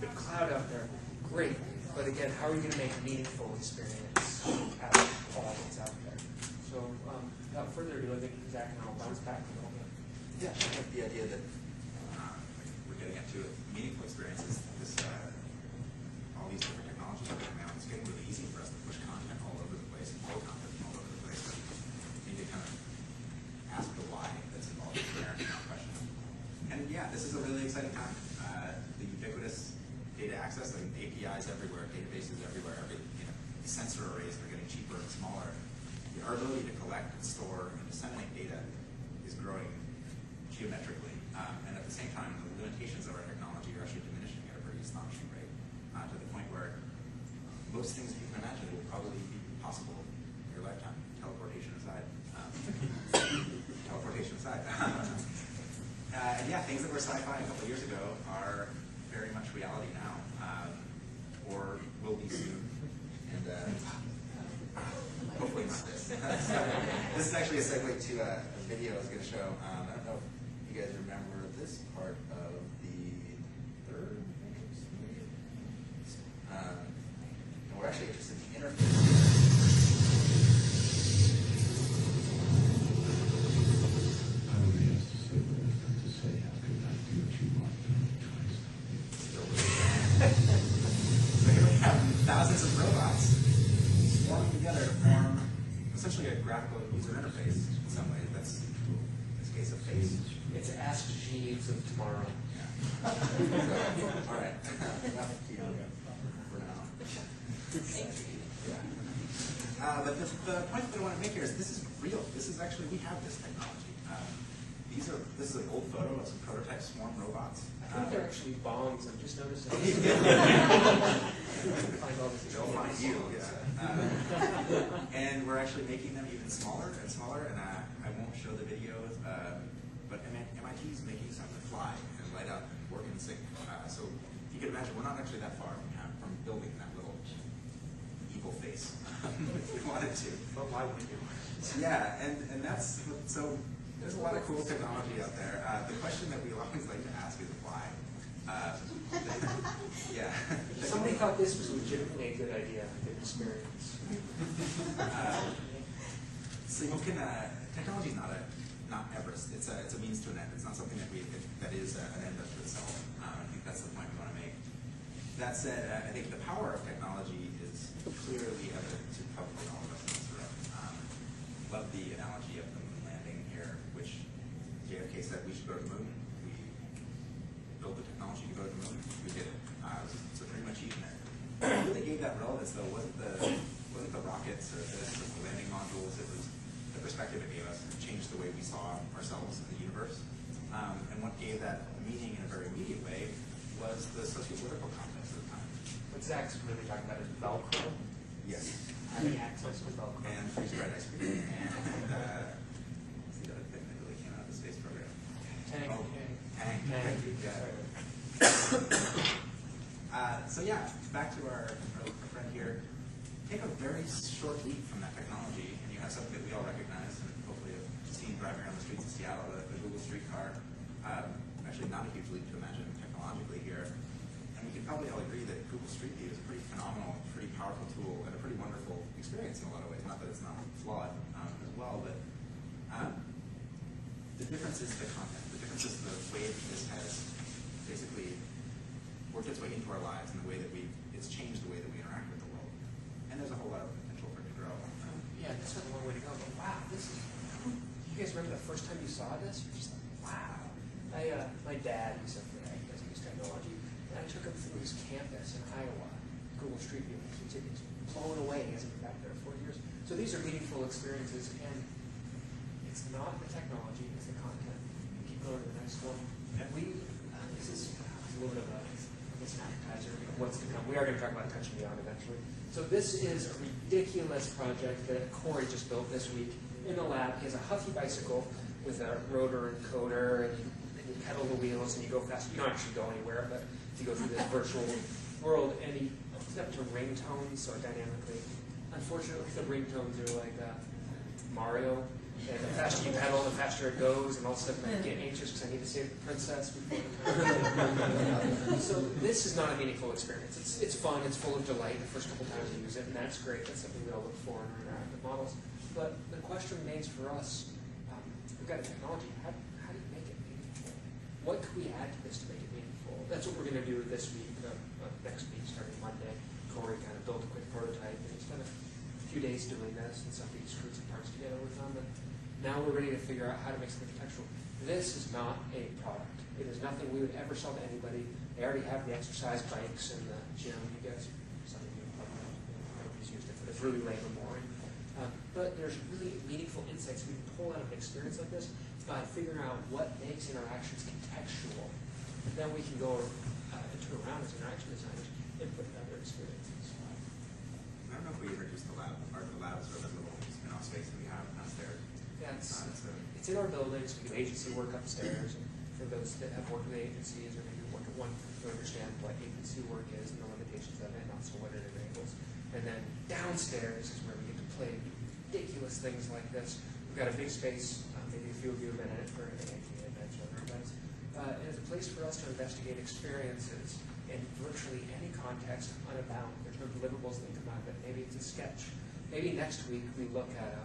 Good cloud out there, great. But again, how are you going to make a meaningful experience out of all that's out there? So without further ado, I think Zach and I'll bounce back a little bit. Yeah, I think the idea that we're getting into meaningful experiences, all these different technologies are coming out. It's getting really easy for us to push content all over the place, and pull content all over the place. We need to kind of ask the why that's involved in there, question. And yeah, this is a really exciting time. The ubiquitous data access, like APIs everywhere, databases everywhere, sensor arrays are getting cheaper and smaller. Our ability to collect, store, and disseminate data is growing geometrically. And at the same time, the limitations of our technology are actually diminishing at a pretty astonishing rate, to the point where most things you can imagine will probably be possible in your lifetime, teleportation aside. Teleportation aside. And yeah, things that were sci-fi a couple of years ago are very much reality now, or will be soon. And hopefully not this. This is actually a segue to a video I was going to show. I don't know if you guys remember this part of the third video. And we're actually interested in the interface. Thousands of robots swarming together to form essentially a graphical user interface in some ways. That's, in this case, a face. It's Ask Jeeves of tomorrow. Yeah. All right. Enough for now. Yeah. But the point that I want to make here is this is real. This is actually, we have this technology. This is an old photo of some prototype swarm robots. I think they're actually bombs. I'm just noticing. They'll find you. Yeah. And we're actually making them even smaller and smaller. And I won't show the videos, but MIT is making some that fly and light up and work in sync. So you can imagine we're not actually that far from building that little evil face if we wanted to. But why would you? Yeah, and that's so. There's a lot of cool technology out there. The question that we always like to ask is why. Yeah. Somebody thought this was legitimately a good idea, a good experience. So you can, technology is not Everest. It's a means to an end. It's not something that is an end unto itself. I think that's the point we want to make. That said, I think the power of technology is clearly evident to probably all of us in this room. Love the analogy of the moon landing here, which JFK said we should go to the moon. We built the technology to go to the moon. We did it. So pretty much even it. What really gave that relevance, though, wasn't the rockets or the landing modules. It was the perspective it gave us. It changed the way we saw ourselves in the universe. And what gave that meaning in a very immediate way was the socio-political context of the time. What Zach's really talking about is Velcro. Yes. Having access to Velcro. And freeze-dried ice cream. And what's the other thing that really came out of the space program? Tank. Oh, Tank. Yeah. So yeah, back to our friend here. Take a very short leap from that technology, and you have something that we all recognize, and hopefully have seen driving around the streets of Seattle, the Google streetcar. Actually, not a huge leap to imagine technologically here. And we can probably all agree that Google Street View is a pretty phenomenal, pretty powerful tool, and a pretty wonderful experience in a lot of ways. Not that it's not flawed as well, but the difference is the content. The difference is the way that this has basically worked its way into our lives and the way that it's changed the way that we interact with the world. And there's a whole lot of potential for it to grow. Yeah, this is a long way to go, but wow, this is, you guys remember the first time you saw this? You're just like, wow. My dad used to use technology, and I took him through his campus in Iowa, Google Street View. It's blown away. He hasn't been back there for 4 years. So these are meaningful experiences, and it's not the technology, it's the content. Keep going to the next one. Yeah. This is a little bit of an appetizer of what's to come. We are going to talk about Touch and Beyond eventually. So this is a ridiculous project that Corey just built this week in the lab. He has a Huffy bicycle with a rotor encoder, and you pedal the wheels and you go fast. You don't actually go anywhere, but you go through this virtual world, and he hooks it up to ringtones, so dynamically. Unfortunately, the ringtones are like Mario And the faster you pedal, the faster it goes, and all of a sudden I get anxious because I need to save the princess before the time. So this is not a meaningful experience. It's fun, it's full of delight the first couple times you use it, and that's great. That's something we all look for in our interactive models. But the question remains for us, we've got a technology, how do you make it meaningful? What could we add to this to make it meaningful? That's what we're going to do this week, next week, starting Monday. Corey kind of built a quick prototype, and he spent a few days doing this, and somebody screwed some parts together with them, and now we're ready to figure out how to make something contextual. This is not a product. It is nothing we would ever sell to anybody. They already have the exercise bikes in the gym. You guys, some of you probably used it, but it's really lame and boring. But there's really meaningful insights we can pull out of an experience like this by figuring out what makes interactions contextual. And then we can go and turn around as interaction designers and put in other experiences. I don't know if we introduced the lab. The lab is sort of a little spin-off space that we have downstairs. Yeah, it's in our buildings. We do agency work upstairs. And for those that have worked with agencies or maybe work at one to understand what agency work is and the limitations of it and also what it enables. And then downstairs is where we get to play ridiculous things like this. We've got a big space, maybe a few of you have been in it for an AAT adventure or events. It's a place for us to investigate experiences in virtually any context unbound. There's no deliverables that come out of it. Maybe it's a sketch. Maybe next week we look at,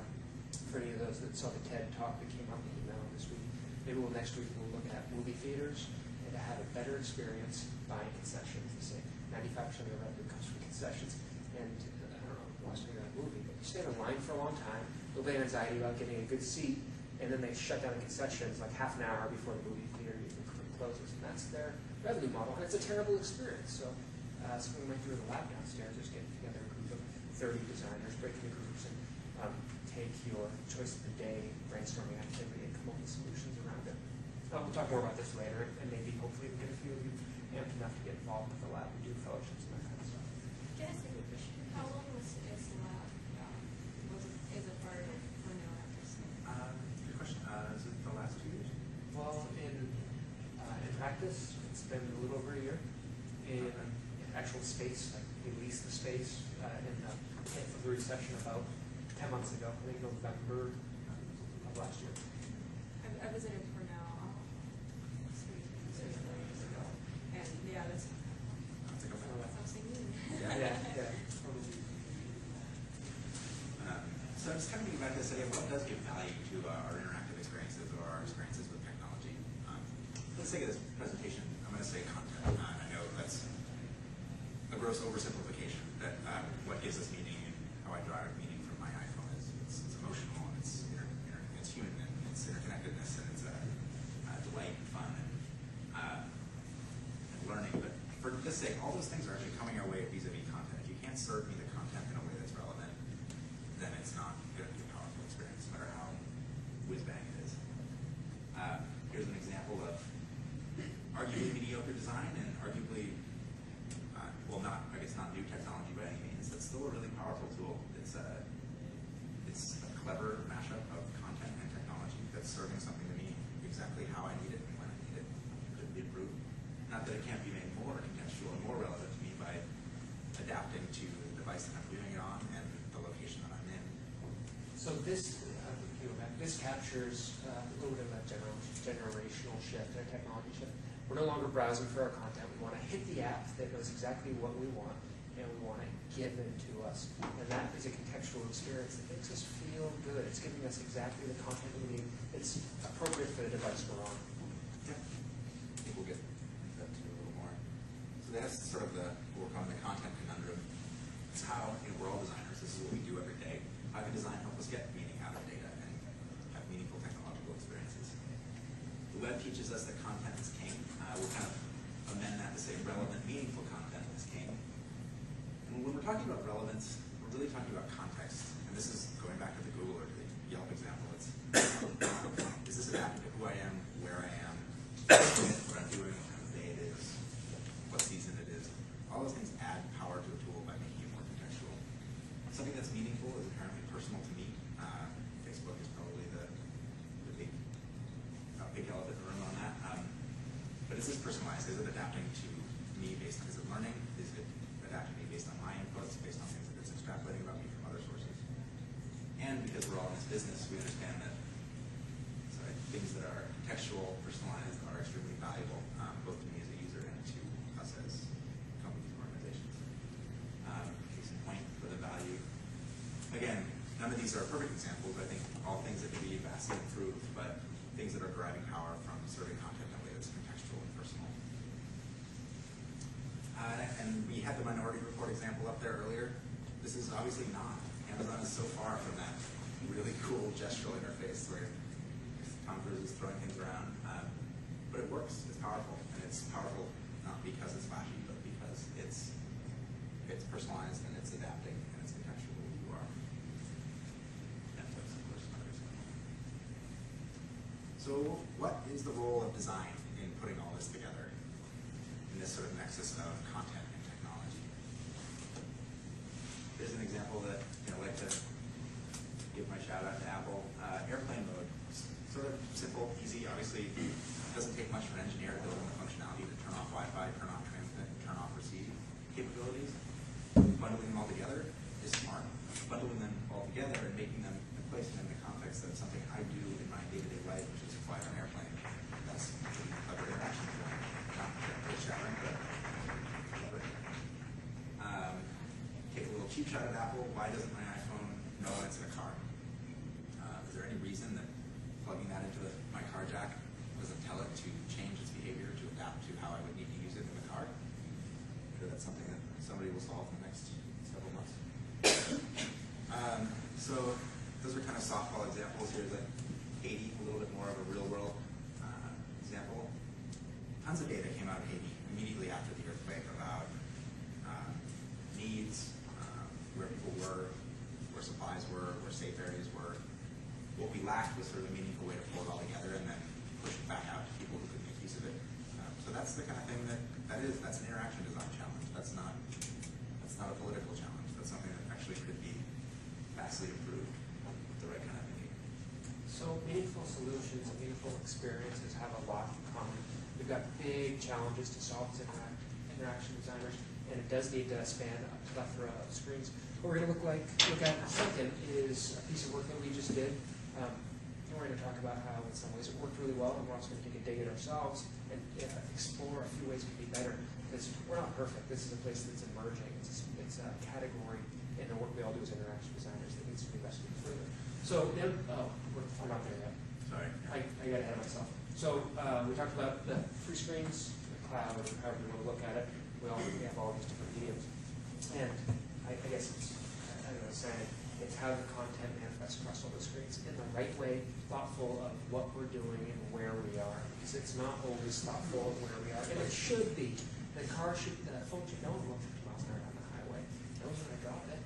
for any of those that saw the TED talk that came out in the email this week, maybe next week we'll look at movie theaters and to have a better experience buying concessions. They say 95% of the revenue comes from concessions. And I don't know, watch a movie, but you stand in line for a long time, you'll be anxiety about getting a good seat, and then they shut down the concessions like half an hour before the movie theater even closes. And that's their revenue model, and it's a terrible experience. So something we might do in the lab downstairs is get together a group of 30 designers, break into groups, and take your choice of the day brainstorming activity and come up with solutions around it. We'll talk more about this later, and maybe hopefully we get a few of you amped enough to get involved with the lab and do fellowships and that kind of stuff. Can I ask a quick question? How long is the lab? Is it part of Hornall Anderson? Good question. Is it the last 2 years? Well, in practice, it's been a little over a year. In actual space, like we leased the space in the February session about 10 months ago, I think November of last year. I visited Hornall 3 years ago, and yeah, that's something new. Yeah. So I'm just kind of thinking back to this idea of what does give value to our interactive experiences or our experiences with technology. For the sake of this presentation, I'm going to say content. I know that's a gross oversimplification, that what gives us meaning and how I derive meaning from my iPhone is it's emotional, and it's human, and it's interconnectedness, and it's delight and fun and learning. But for this sake, all those things are actually coming our way vis-a-vis content. If you can't serve me the content in a way that's relevant, then it's not going to be a powerful experience, no matter how whiz-bang it is. Here's an example of arguably mediocre design and arguably, not new technology by any means. It's still a really powerful tool. It's a clever mashup of content and technology that's serving something to me exactly how I need it and when I need it. Could be improved. Not that it can't be made more contextual and more relevant to me by adapting to the device that I'm doing it on and the location that I'm in. So this captures a little bit of a generational shift, a technology shift. We're no longer browsing for our content. We want to hit the app that knows exactly what we want, and we want it given to us. And that is a contextual experience that makes us feel good. It's giving us exactly the content that we need. It's appropriate for the device we're on. Yeah. I think we'll get that to a little more. So that's sort of what we're calling the content conundrum. It's how, we're all designers. This is what we do every day. How can design help us get meaning out of data and have meaningful technological experiences? The web teaches us that content is king. We'll kind of amend that to say relevant, meaningful content is king. And when we're talking about relevance, we're really talking about context. And this is going back to the Google or the Yelp example. It's is this adapted to who I am, where I am, what I'm doing, what kind of day it is, what season it is. All those things add power to a tool by making it more contextual. Something that's meaningful is inherently personal to me. Facebook is probably the big elephant in the room on that. But is this personalized? Is it adapting to me based on, is it learning? Is it adapting to me based on my inputs, based on things that it's extrapolating about me from other sources? And because we're all in this business, we understand that contextual, personalized are extremely valuable, both to me as a user and to us as companies and organizations. Case in point for the value. Again, none of these are perfect examples. I think all things that can be vastly improved, but things that are deriving power from serving content in a way that's contextual and personal. And we had the Minority Report example up there earlier. This is obviously not. Amazon is so far from that really cool gestural interface where Tom Cruise is throwing things around. But it works. It's powerful. And it's powerful not because it's flashy, but because it's personalized and it's adapting and it's contextual to who you are. Netflix, of course, another example. So what is the role of design in putting all this together in this sort of nexus of content and technology? Here's an example that I'd like to give my shout out to Apple. Airplane mode, sort of simple, easy. Obviously, it doesn't take much for an engineer to build in the functionality to turn off Wi-Fi, turn off transmit, and turn off receive capabilities. Bundling them all together is smart. Bundling them all together and making them and placing them in the context of something I do in my day-to-day life, which is fly on an airplane. That's a clever interaction design. Not earth-shattering, but clever. Take a little cheap shot at Apple. Why doesn't my iPhone know it's in a car? Is there any reason that plugging that into my car jack doesn't tell it to change its behavior to adapt to how I would need to use it in the car? I'm sure that's something that somebody will solve in the next several months. So those are kind of softball examples. Here's like Haiti, a little bit more of a real-world example. Tons of data came out of Haiti immediately after the earthquake about needs, where people were, where supplies were, where safe areas were. What we lacked was sort of a meaningful way to pull it all together and then push it back out to people who could make use of it. So that's the kind of thing that's an interaction design challenge. That's not a political challenge. That's something that actually could be vastly improved with the right kind of thinking. So meaningful solutions and meaningful experiences have a lot in common. We've got big challenges to solve as interaction designers, and it does need to span a plethora of screens. What we're going to look at second is a piece of work that we just did. And we're going to talk about how in some ways it worked really well, and we're also going to take a dig at ourselves and explore a few ways it could be better. Because we're not perfect. This is a place that's emerging. It's a category in the work we all do as interaction designers that needs to be investigated further. So we're not there yet. Sorry. I got ahead of myself. So we talked about the free screens, the cloud, or however you want to look at it. We have all these different mediums. And I guess it's how the content manifests across all the screens in the right way, thoughtful of what we're doing and where we are. Because it's not always thoughtful of where we are. And it should be. The phone should know